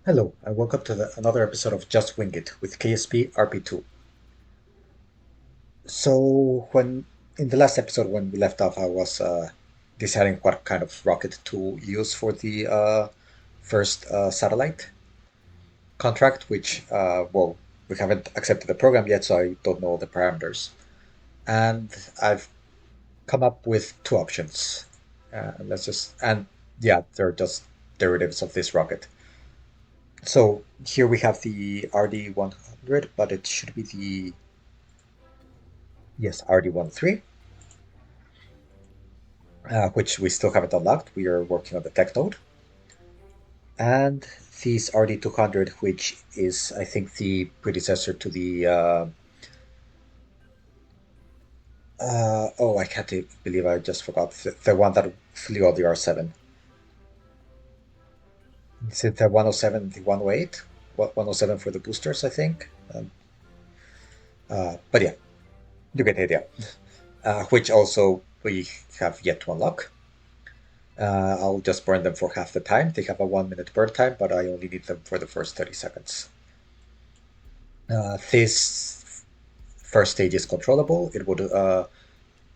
Hello, and welcome to another episode of Just Wing It with KSP RP-2. So, when in the last episode, when we left off, I was deciding what kind of rocket to use for the first satellite contract, which, well, we haven't accepted the program yet, so I don't know the parameters. And I've come up with two options. And yeah, they're just derivatives of this rocket. So here we have the RD-100, but it should be the, yes, RD-13, which we still haven't unlocked. We are working on the tech node. And this RD-200, which is, I think, the predecessor to the, oh, I can't believe I just forgot, the one that flew on the R7. Is it the 107, the 108? What, 107 for the boosters, I think? But yeah, you get the idea. Which also we have yet to unlock. I'll just burn them for half the time. They have a 1 minute burn time, but I only need them for the first 30 seconds. This first stage is controllable. It would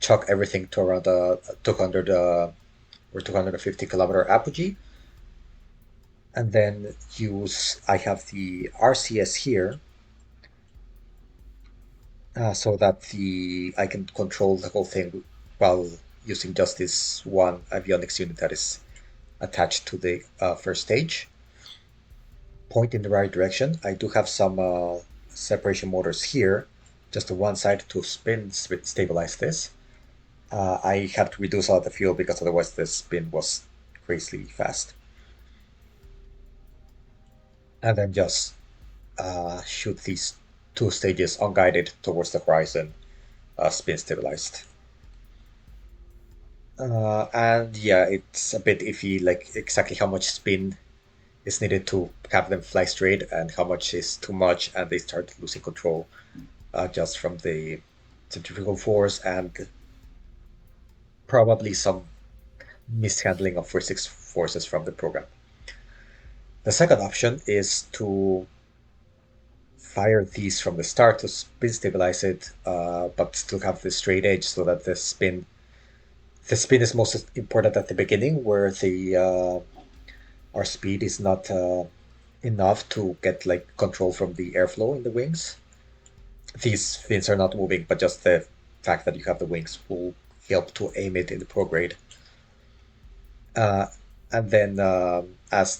chuck everything to around 200 or 250 kilometer apogee. And then I have the RCS here so that I can control the whole thing while using just this one avionics unit that is attached to the first stage. Point in the right direction. I do have some separation motors here, just to one side to stabilize this. I had to reduce all the fuel because otherwise the spin was crazily fast. And then just shoot these two stages unguided towards the horizon, spin stabilized. And yeah, it's a bit iffy, like exactly how much spin is needed to have them fly straight and how much is too much, and they start losing control just from the centrifugal force and probably some mishandling of physics forces from the program. The second option is to fire these from the start to spin stabilize it, but still have the straight edge so that the spin is most important at the beginning, where the our speed is not enough to get like control from the airflow in the wings. These fins are not moving, but just the fact that you have the wings will help to aim it in the prograde. Uh, and then um, as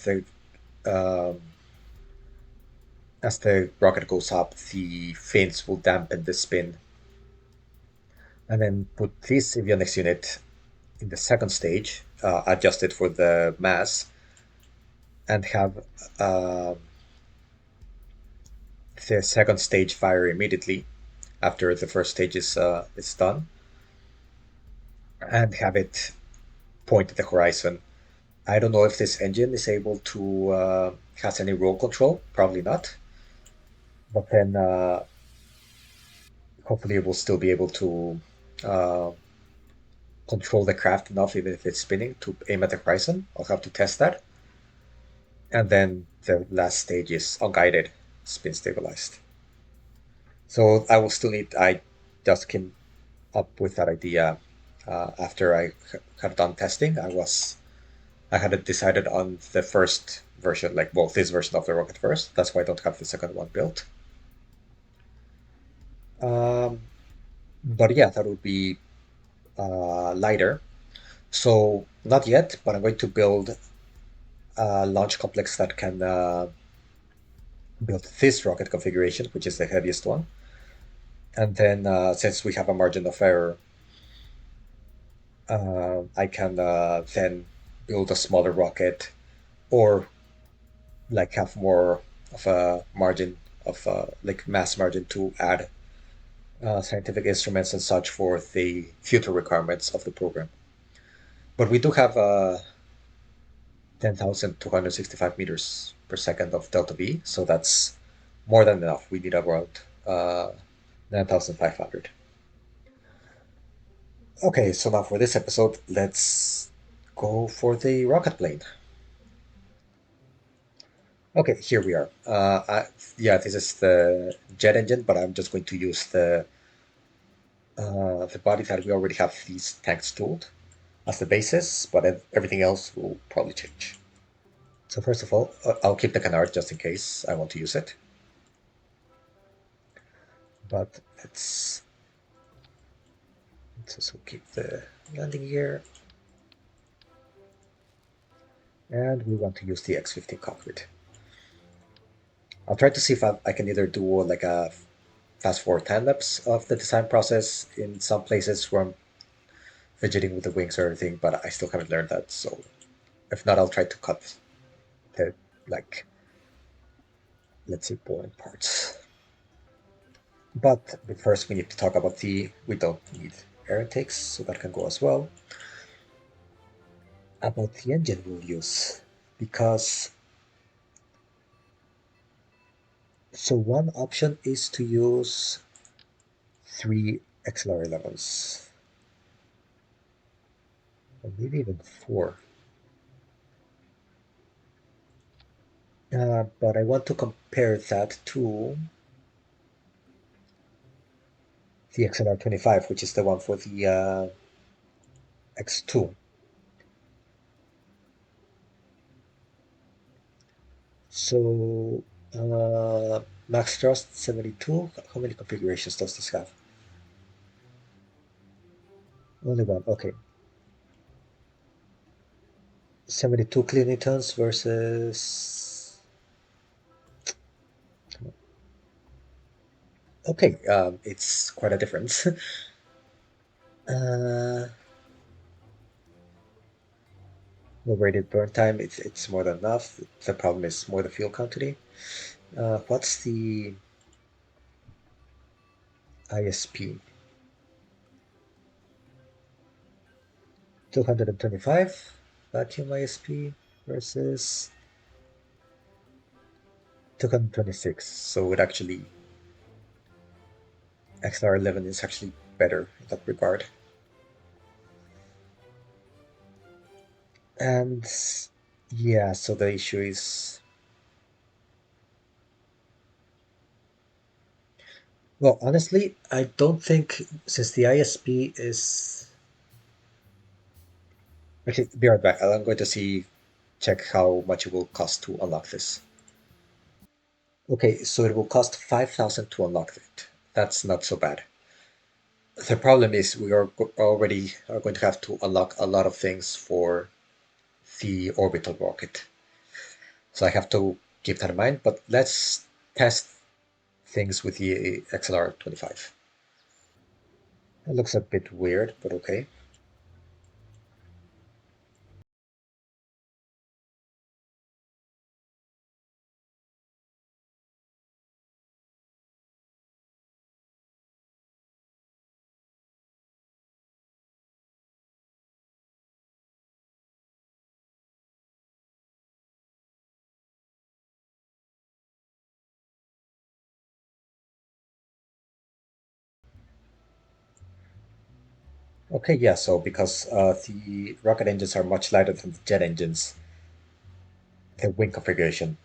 the rocket goes up, the fins will dampen the spin, and then put this avionics unit in the second stage, adjusted for the mass, and have the second stage fire immediately after the first stage is done, and have it point at the horizon. I don't know if this engine is able to has any roll control. Probably not. But then hopefully it will still be able to uh, control the craft enough, even if it's spinning, to aim at the horizon. I'll have to test that. And then the last stage is unguided, spin stabilized. So I just came up with that idea after I had done testing. I had decided on the first version, like, well, this version of the rocket first. That's why I don't have the second one built. Um, but yeah, that would be lighter. So not yet, but I'm going to build a launch complex that can build this rocket configuration, which is the heaviest one. And then since we have a margin of error, I can then build a smaller rocket or like have more of a margin of like mass margin to add scientific instruments and such for the future requirements of the program. But we do have 10,265 meters per second of delta V, so that's more than enough. We need around 9,500. Okay, so now for this episode, let's go for the rocket plane. Okay, here we are. Yeah, this is the jet engine, but I'm just going to use the body that we already have these tanks tooled as the basis, but everything else will probably change. So first of all, I'll keep the canard just in case I want to use it. But let's also keep the landing gear. And we want to use the X-15 cockpit. I'll try to see if I can either do like a fast forward time lapse of the design process in some places where I'm fidgeting with the wings or everything, but I still haven't learned that. So if not, I'll try to cut the, like, let's say, boring parts. But first we need to talk about we don't need air intakes, so that can go as well. About the engine we'll use, because so one option is to use three XLR11s, or maybe even four. But I want to compare that to the XLR25, which is the one for the X2. So, max thrust 72. How many configurations does this have? Only one. Okay. 72 kilonewtons versus. Okay, it's quite a difference. uh, no rated burn time. It's more than enough. The problem is more the fuel quantity. What's the ISP? 225 vacuum ISP versus 226. So it actually XR11 is actually better in that regard. And yeah, so the issue is, well, honestly, I don't think, since the ISP is actually, be right back. I'm going to check how much it will cost to unlock this. Okay, so it will cost 5,000 to unlock it. That's not so bad. The problem is we already are going to have to unlock a lot of things for the orbital rocket. So I have to keep that in mind, but let's test things with the XLR25. It looks a bit weird, but okay. Okay, yeah, so because the rocket engines are much lighter than the jet engines, the wing configuration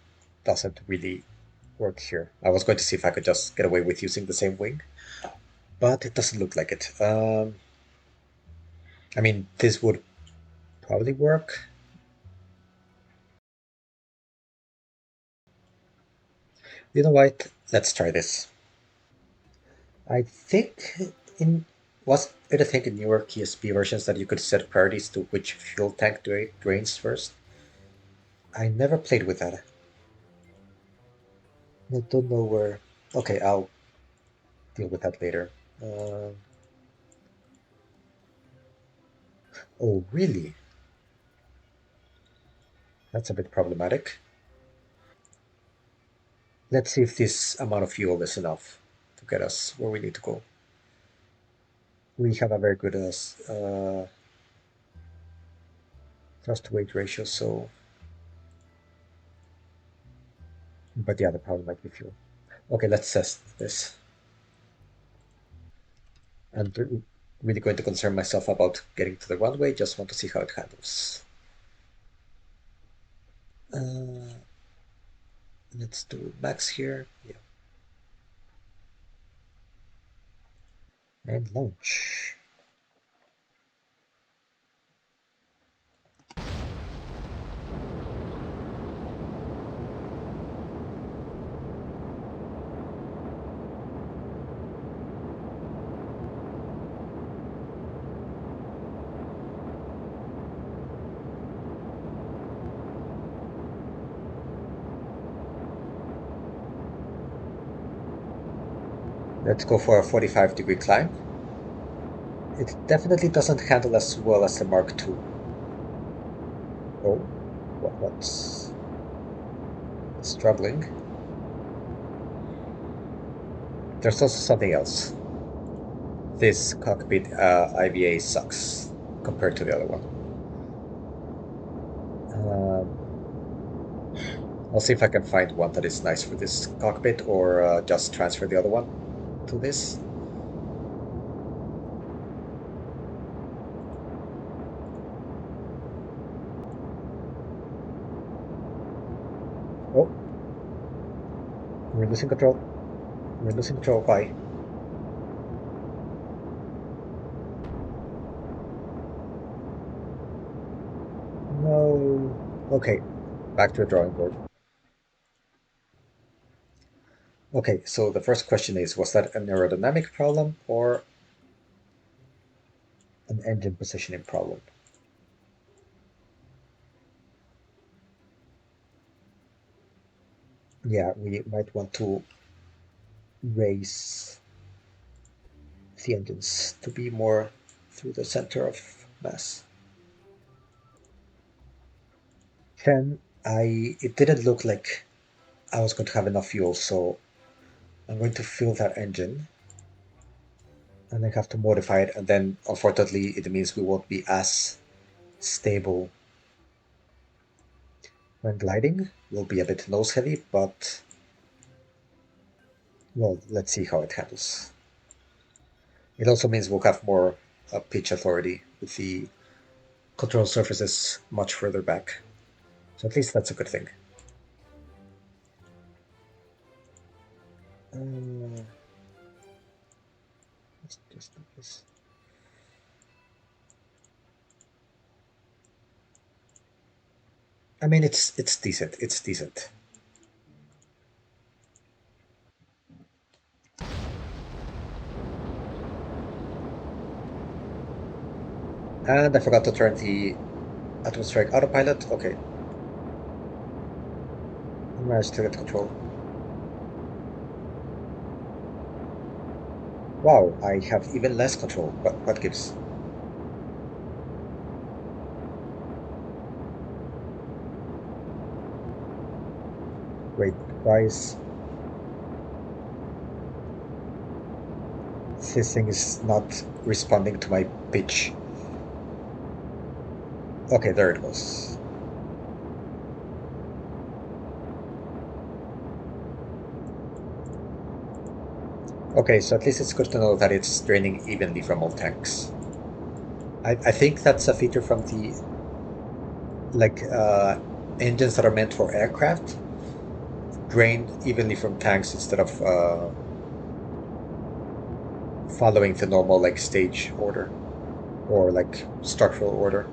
doesn't really work here. I was going to see if I could just get away with using the same wing, but it doesn't look like it. I mean, this would probably work. You know what? Let's try this. I think in was it a thing in newer PSP versions that you could set priorities to which fuel tank drains first? I never played with that. I don't know where. Okay, I'll deal with that later. Uh, oh, really? That's a bit problematic. Let's see if this amount of fuel is enough to get us where we need to go. We have a very good thrust to weight ratio, so. But yeah, the problem might be fuel. Okay, let's test this. I'm really going to concern myself about getting to the runway, just want to see how it handles. Uh, Let's do max here. Yeah. And launch. Let's go for a 45-degree climb. It definitely doesn't handle as well as the Mark II. Oh, what's struggling? There's also something else. This cockpit IVA sucks compared to the other one. Um, I'll see if I can find one that is nice for this cockpit or just transfer the other one to this. Oh, we're losing control. We're losing control. Bye. No. Okay, back to the drawing board. Okay, so the first question is, was that an aerodynamic problem or an engine positioning problem? Yeah, we might want to raise the engines to be more through the center of mass. Then it didn't look like I was going to have enough fuel, so I'm going to fill that engine and I have to modify it, and then unfortunately it means we won't be as stable when gliding. We'll be a bit nose heavy, but well, let's see how it handles. It also means we'll have more pitch authority with the control surfaces much further back. So at least that's a good thing. Uh, let's just do this. I mean, it's decent. It's decent. And I forgot to turn the atmospheric autopilot. Okay, I managed to get control. Wow, I have even less control. What gives? Wait, why is this thing is not responding to my pitch? Okay, there it goes. Okay, so at least it's good to know that it's draining evenly from all tanks. I think that's a feature from the like engines that are meant for aircraft drain evenly from tanks instead of following the normal like stage order or like structural order.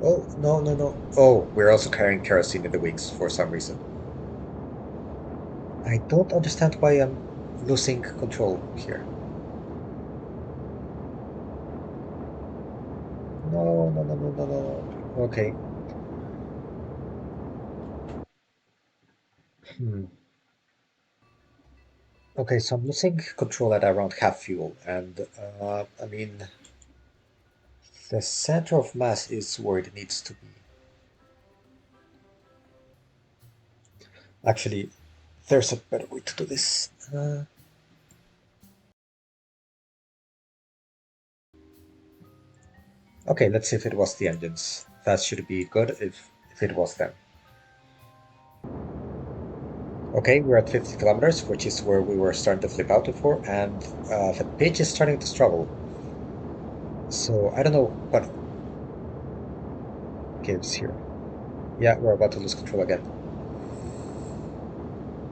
Oh, no, no, no. Oh, we're also carrying kerosene in the wings for some reason. I don't understand why I'm losing control here. No, no, no, no, no, no. Okay. Hmm. Okay, so I'm losing control at around half fuel, and I mean, the center of mass is where it needs to be. Actually, there's a better way to do this. Okay, let's see if it was the engines. That should be good if it was them. Okay, we're at 50 kilometers, which is where we were starting to flip out before, and the pitch is starting to struggle. So I don't know what. gives here. Yeah, we're about to lose control again.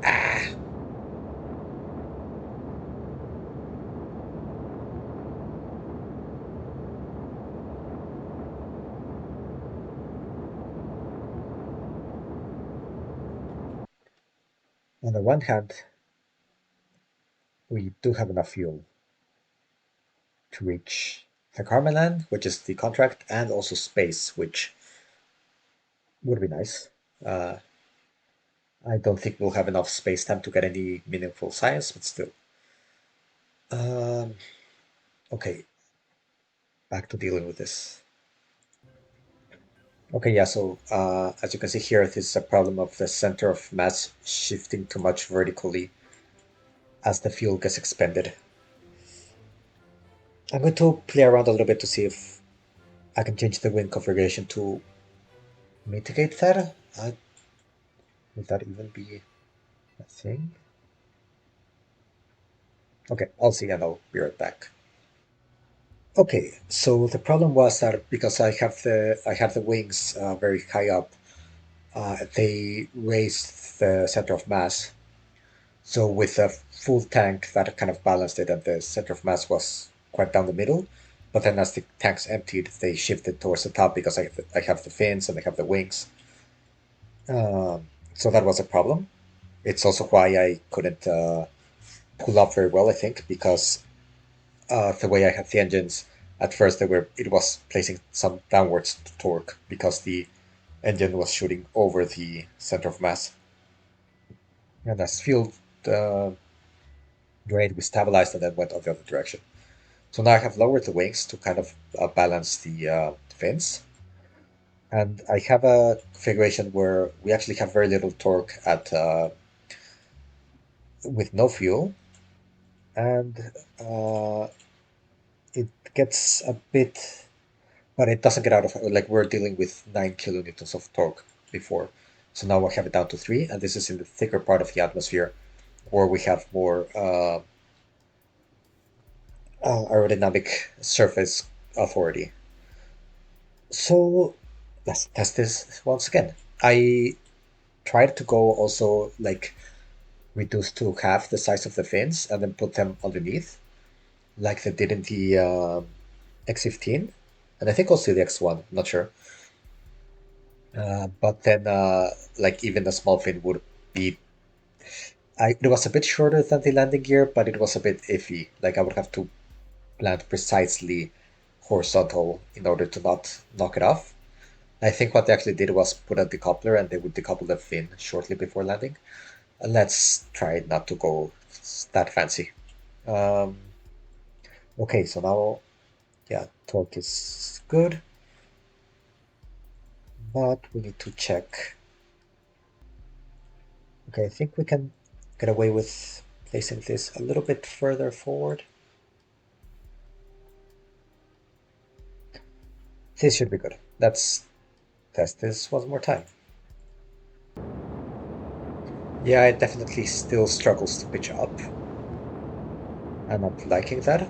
Ah! On the one hand, we do have enough fuel to reach the Karman land, which is the contract, and also space, which would be nice. Uh, I don't think we'll have enough space time to get any meaningful science, but still. Um, okay, back to dealing with this. Okay, yeah, so as you can see here, this is a problem of the center of mass shifting too much vertically as the fuel gets expended. I'm going to play around a little bit to see if I can change the wind configuration to mitigate that. Would that even be a thing? Okay, I'll see and I'll be right back. Okay, so the problem was that because I have the wings very high up, they raised the center of mass. So with a full tank, that kind of balanced it, and the center of mass was quite down the middle. But then as the tanks emptied, they shifted towards the top because I have the fins and I have the wings. So that was a problem. It's also why I couldn't pull up very well, I think, because the way I had the engines, at first it was placing some downwards torque because the engine was shooting over the center of mass. And as fuel uh, drained, we stabilized and then went on the other direction. So now I have lowered the wings to kind of balance the fins. And I have a configuration where we actually have very little torque at with no fuel, and it gets a bit, but it doesn't get out of like we're dealing with 9 kilonewtons of torque before, so now I have it down to 3, and this is in the thicker part of the atmosphere where we have more aerodynamic surface authority. So let's test this once again. I tried to go also like reduce to half the size of the fins and then put them underneath, like they did in the X15, and I think also the X1. I'm not sure, but then like even a small fin would be. It was a bit shorter than the landing gear, but it was a bit iffy. Like I would have to land precisely horizontal in order to not knock it off. I think what they actually did was put a decoupler and they would decouple the fin shortly before landing. Let's try not to go that fancy. Um, okay, so now, yeah, torque is good, but we need to check. Okay, I think we can get away with placing this a little bit further forward. This should be good. Let's test this one more time. Yeah, it definitely still struggles to pitch up. I'm not liking that.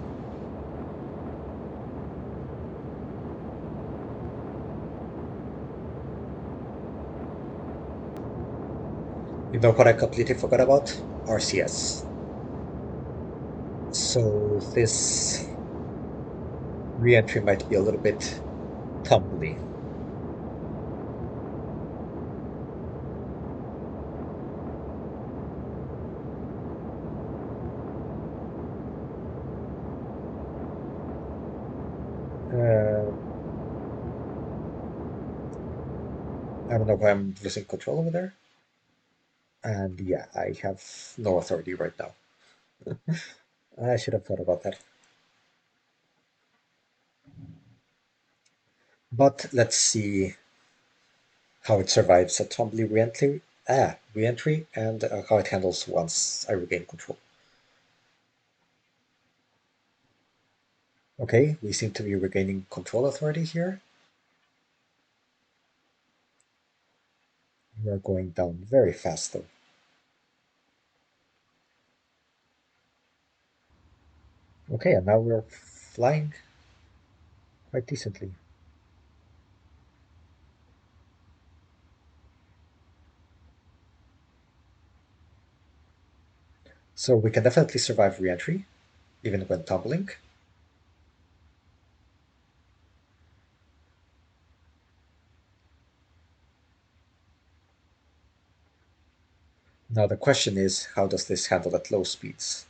You know what I completely forgot about? RCS. So this re-entry might be a little bit tumbly. Uh, I don't know why I'm losing control over there. And yeah, I have no authority right now. I should have thought about that. But let's see how it survives a tumbly re-entry and how it handles once I regain control. Okay, we seem to be regaining control authority here. We're going down very fast though. Okay, and now we're flying quite decently. So we can definitely survive re-entry, even when tumbling. Now the question is, how does this handle at low speeds?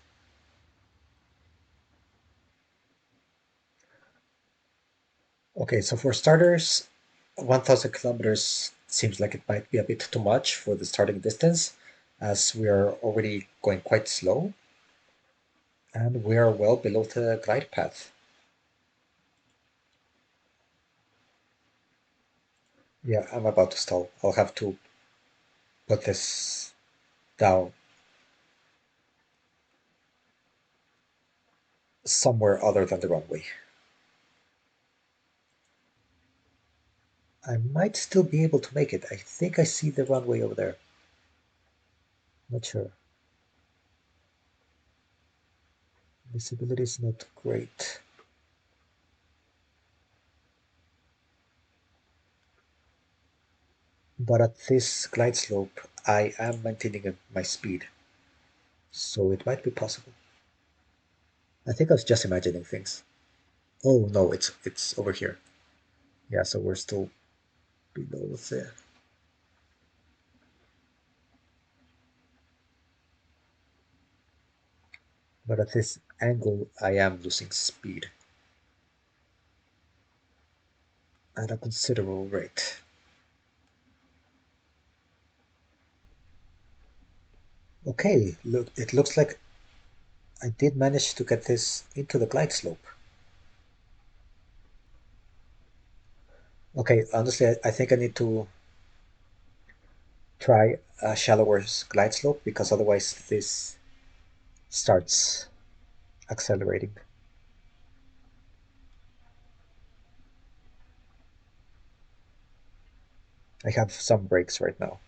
Okay, so for starters, 1,000 kilometers seems like it might be a bit too much for the starting distance, as we are already going quite slow, and we are well below the glide path. Yeah, I'm about to stall. I'll have to put this down somewhere other than the runway. I might still be able to make it. I think I see the runway over there. Not sure. Visibility is not great. But at this glide slope, I am maintaining my speed, so it might be possible. I think I was just imagining things. Oh no, it's over here. Yeah, so we're still below there. But at this angle, I am losing speed at a considerable rate. Okay, look, it looks like I did manage to get this into the glide slope. Okay, honestly, I think I need to try a shallower glide slope because otherwise this starts accelerating. I have some brakes right now.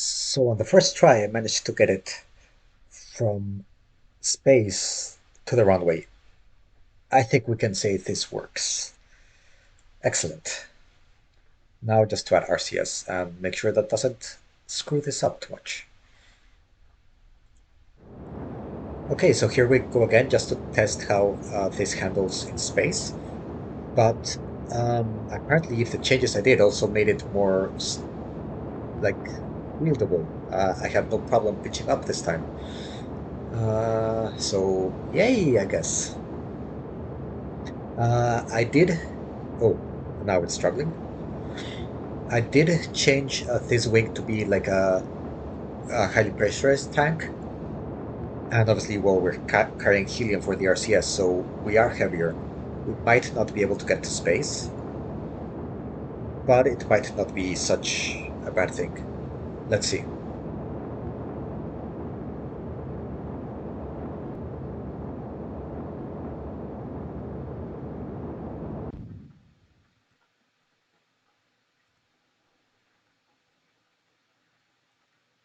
So on the first try, I managed to get it from space to the runway. I think we can say this works. Excellent. Now just to add RCS and make sure that doesn't screw this up too much. Okay, so here we go again just to test how this handles in space. But apparently the changes I did also made it more like wieldable. I have no problem pitching up this time. So yay, I guess. I did. Oh, now it's struggling. I did change this wing to be like a highly pressurized tank, and obviously, well, we're carrying helium for the RCS, so we are heavier. We might not be able to get to space, but it might not be such a bad thing. Let's see.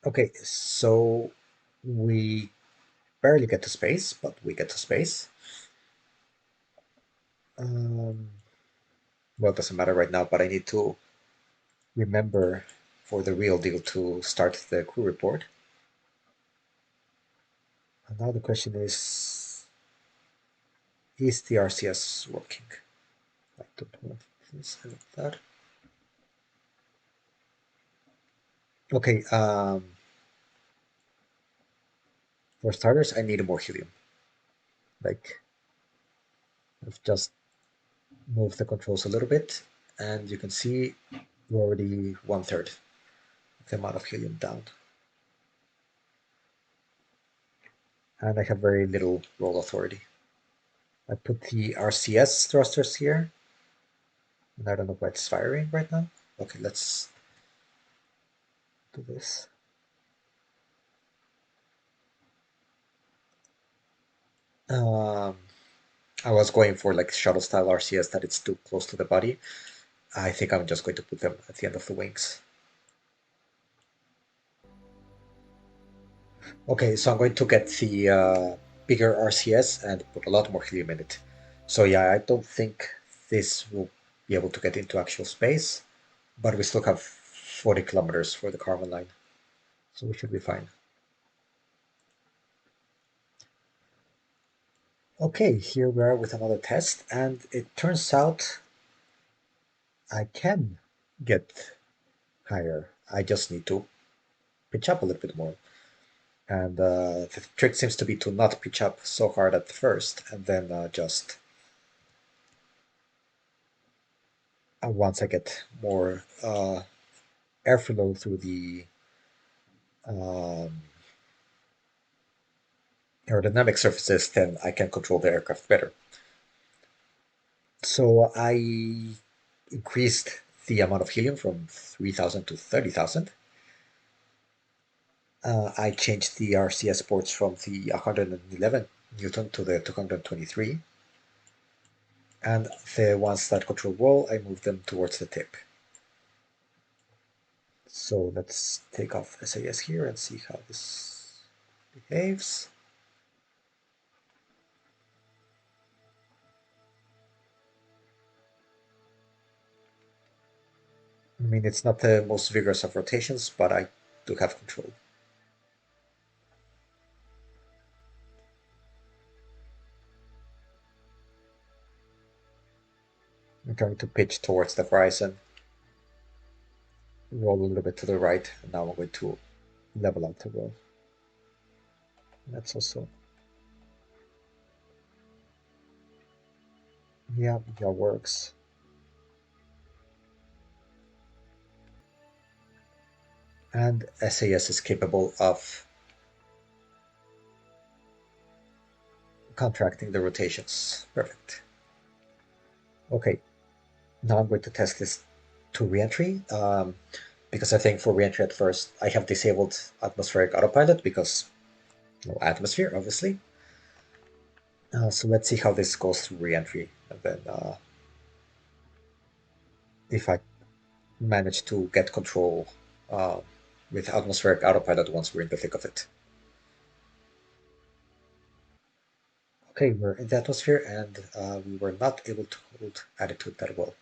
Okay, so we barely get to space, but we get to space. Um, well, it doesn't matter right now, but I need to remember for the real deal to start the crew report. And now the question is the RCS working? I don't know this and that. Okay, for starters, I need more helium. Like, I've just moved the controls a little bit, and you can see we're already one third the amount of helium down. And I have very little roll authority. I put the RCS thrusters here, and I don't know why it's firing right now. Okay, let's do this. Um, I was going for like shuttle style RCS that it's too close to the body. I think I'm just going to put them at the end of the wings. Okay, so I'm going to get the bigger RCS and put a lot more helium in it. So yeah, I don't think this will be able to get into actual space, but we still have 40 kilometers for the Karman line, so we should be fine. Okay, here we are with another test, and it turns out I can get higher. I just need to pitch up a little bit more. And the trick seems to be to not pitch up so hard at first, and then just once I get more airflow through the um, aerodynamic surfaces, then I can control the aircraft better. So I increased the amount of helium from 3,000 to 30,000. I changed the RCS ports from the 111 Newton to the 223. And the ones that control roll, I moved them towards the tip. So let's take off SAS here and see how this behaves. I mean, it's not the most vigorous of rotations, but I do have control. I'm trying to pitch towards the horizon, roll a little bit to the right, and now I'm going to level out the roll. That's also, yeah, that works. And SAS is capable of contracting the rotations. Perfect. Okay, now I'm going to test this to reentry. Because I think for reentry at first, I have disabled atmospheric autopilot because no atmosphere, obviously. So let's see how this goes through reentry, and then if I manage to get control uh, with atmospheric autopilot once we're in the thick of it. Okay, we're in the atmosphere, and we were not able to hold attitude that well.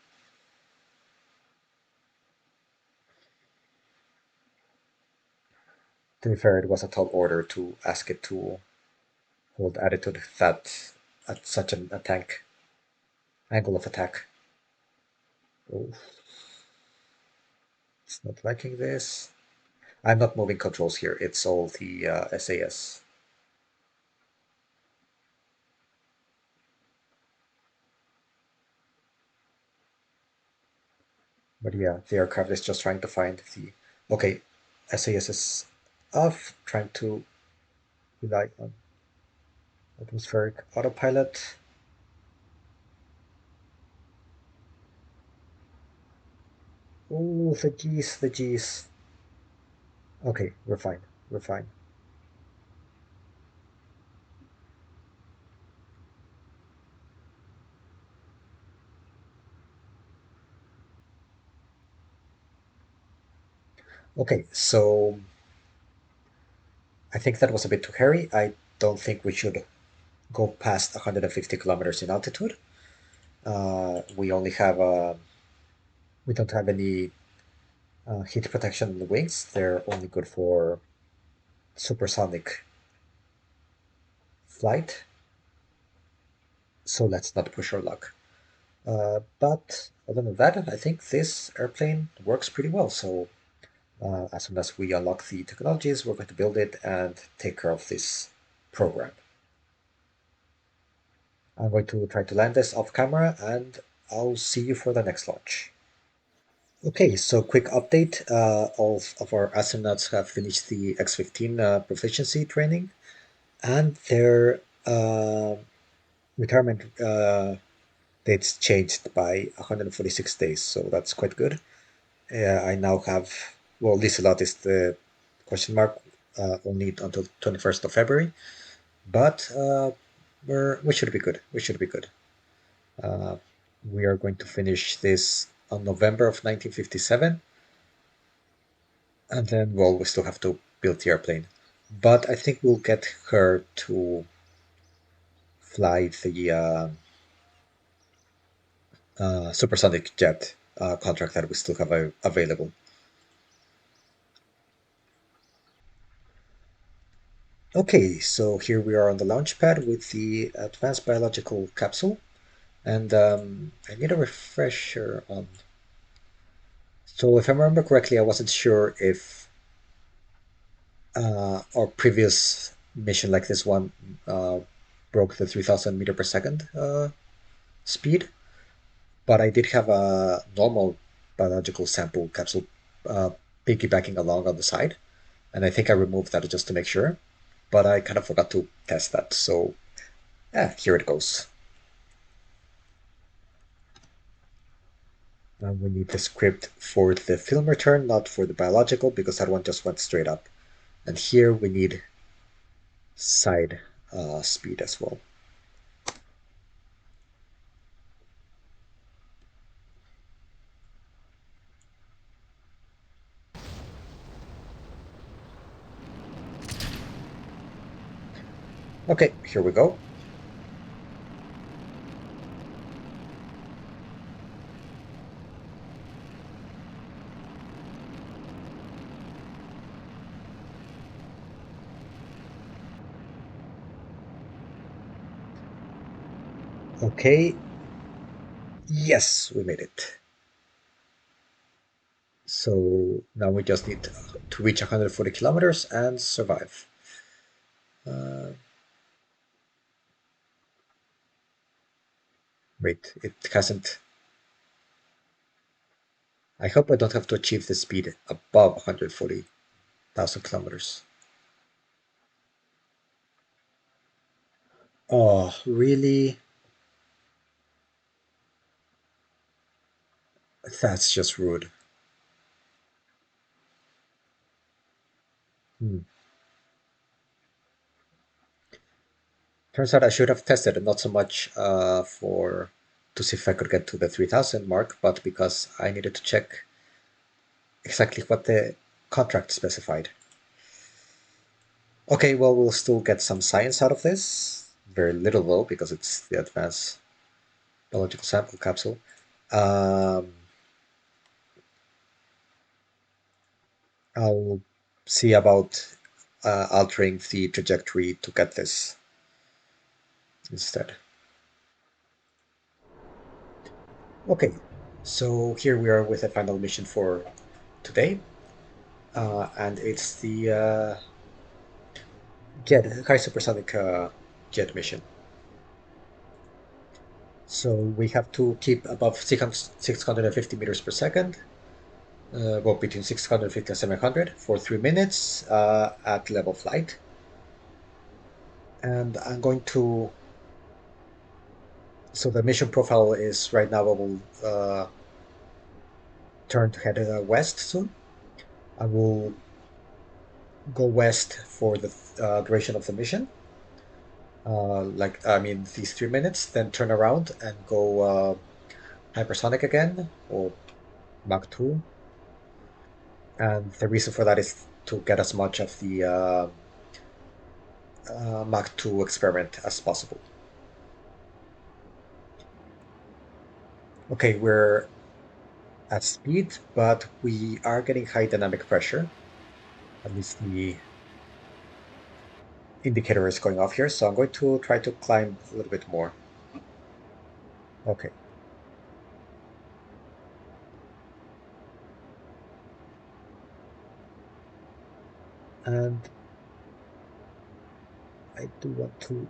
To be fair, it was a tall order to ask it to hold attitude that at such an attack angle of attack. Oh, it's not liking this. I'm not moving controls here. It's all the SAS. But yeah, the aircraft is just trying to find the. Okay, SAS is off, trying to rely on atmospheric autopilot. Oh, the G's, the G's. Okay, we're fine. We're fine. Okay, so I think that was a bit too hairy. I don't think we should go past 150 kilometers in altitude. We only have we don't have any heat protection in the wings. They're only good for supersonic flight. So let's not push our luck. But other than that, I think this airplane works pretty well. So as soon as we unlock the technologies, we're going to build it and take care of this program. I'm going to try to land this off camera, and I'll see you for the next launch. Okay, so quick update. All of our astronauts have finished the X-15 proficiency training, and their retirement dates changed by 146 days, so that's quite good. I now have, well, Liselot is the question mark, only until 21st of February, but we should be good. We should be good. Uh, we are going to finish this on November of 1957, and then, well, we still have to build the airplane. But I think we'll get her to fly the supersonic jet contract that we still have available. Okay, so here we are on the launch pad with the advanced biological capsule, and I need a refresher on. So, if I remember correctly, I wasn't sure if our previous mission, like this one, broke the 3,000 meter per second speed, but I did have a normal biological sample capsule piggybacking along on the side, and I think I removed that just to make sure, but I kind of forgot to test that, so yeah, here it goes. Now we need the script for the film return, not for the biological, because that one just went straight up. And here we need side speed as well. Okay, here we go. Okay, yes, we made it. So now we just need to reach 140 kilometers and survive. Uh, Wait, it hasn't. I hope I don't have to achieve the speed above 140,000 kilometers. Oh, really? That's just rude. Hmm. Turns out I should have tested it, not so much for to see if I could get to the 3,000 mark, but because I needed to check exactly what the contract specified. Okay, well, we'll still get some science out of this. Very little, though, because it's the advanced biological sample capsule. Um, I'll see about altering the trajectory to get this instead. Okay, so here we are with the final mission for today, and it's the high supersonic jet mission. So we have to keep above 650 meters per second, well, between 650 and 700 for 3 minutes at level flight. And I'm going to, so the mission profile is right now I will turn to head west soon. I will go west for the duration of the mission. Like, I mean, these 3 minutes, then turn around and go hypersonic again, or Mach 2. And the reason for that is to get as much of the Mach 2 experiment as possible. Okay, we're at speed, but we are getting high dynamic pressure. At least the indicator is going off here, so I'm going to try to climb a little bit more. Okay. And I do want to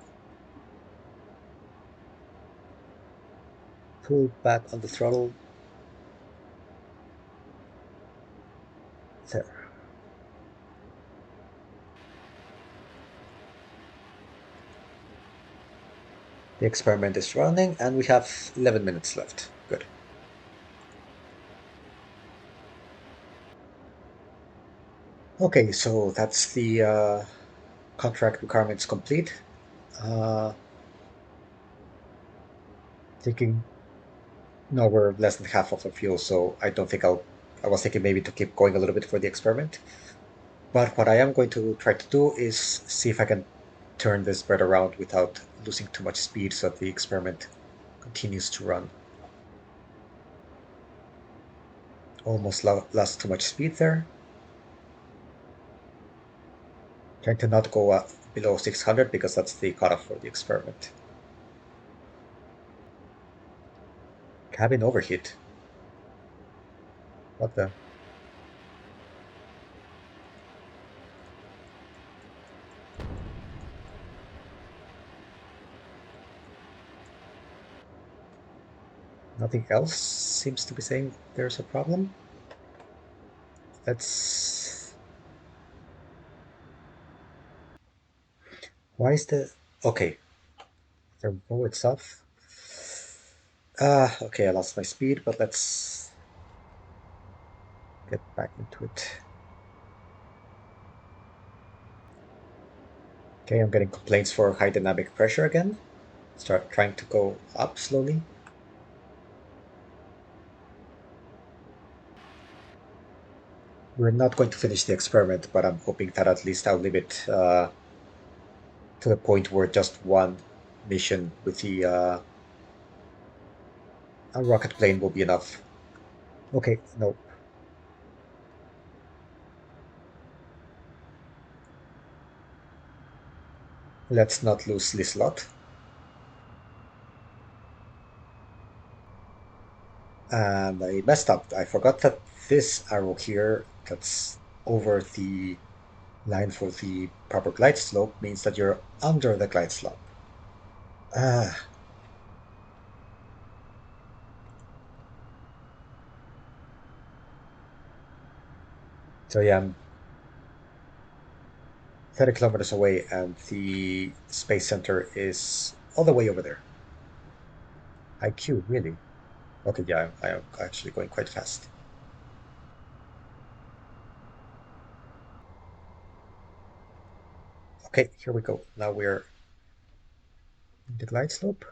pull back on the throttle. There. The experiment is running, and we have 11 minutes left. Good. Okay, so that's the contract requirements complete. Uh, Thinking, no, we're less than half of the fuel, so I don't think I'll. I was thinking maybe to keep going a little bit for the experiment. But what I am going to try to do is see if I can turn this bird around without losing too much speed so that the experiment continues to run. Almost lost too much speed there. Trying to not go below 600 because that's the cutoff for the experiment. Cabin overheat. What the? Nothing else seems to be saying there's a problem. Let's. Why is the. Okay, the row itself. Okay, I lost my speed, but let's get back into it. Okay, I'm getting complaints for high dynamic pressure again. Start trying to go up slowly. We're not going to finish the experiment, but I'm hoping that at least I'll leave it to the point where just one mission with the a rocket plane will be enough. Okay, no. Let's not lose this lot. And I messed up. I forgot that this arrow here, that's over the line for the proper glide slope, means that you're under the glide slope. Ah, so yeah, I'm 30 kilometers away, and the space center is all the way over there. IQ, really? Okay, yeah, I am actually going quite fast. Okay, here we go. Now we're in the glide slope.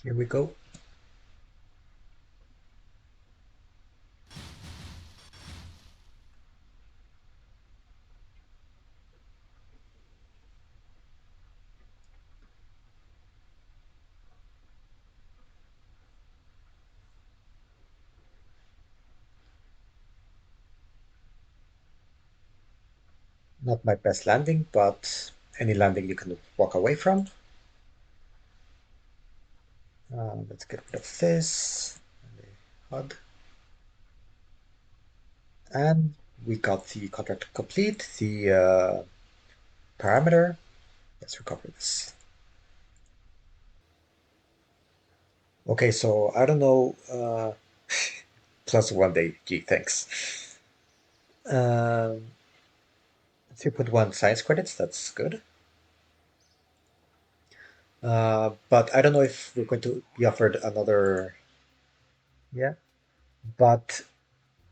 Here we go. Not my best landing, but any landing you can walk away from. Let's get rid of this. HUD. And we got the contract complete, the parameter. Let's recover this. Okay, so I don't know. Plus 1 day. Gee, thanks. 3.1 science credits. That's good. But I don't know if we're going to be offered another. Yeah. But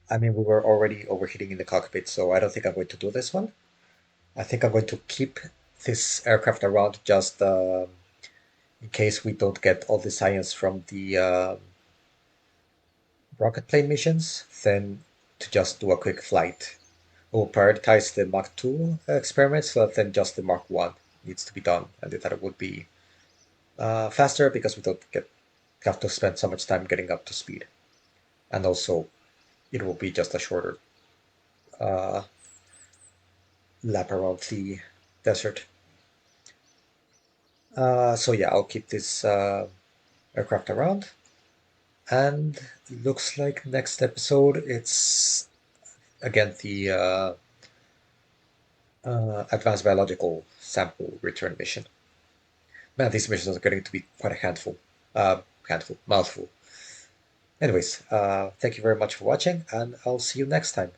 I mean, we were already overheating in the cockpit, so I don't think I'm going to do this one. I think I'm going to keep this aircraft around just in case we don't get all the science from the rocket plane missions, then to just do a quick flight. We'll prioritize the Mach 2 experiments so that then just the Mach 1 needs to be done, and that would be faster because we don't have to spend so much time getting up to speed. And also, it will be just a shorter uh, lap around the desert. So yeah, I'll keep this aircraft around. And looks like next episode it's again the advanced biological sample return mission. Man, these missions are getting to be quite a handful. Mouthful. Anyways, thank you very much for watching, and I'll see you next time.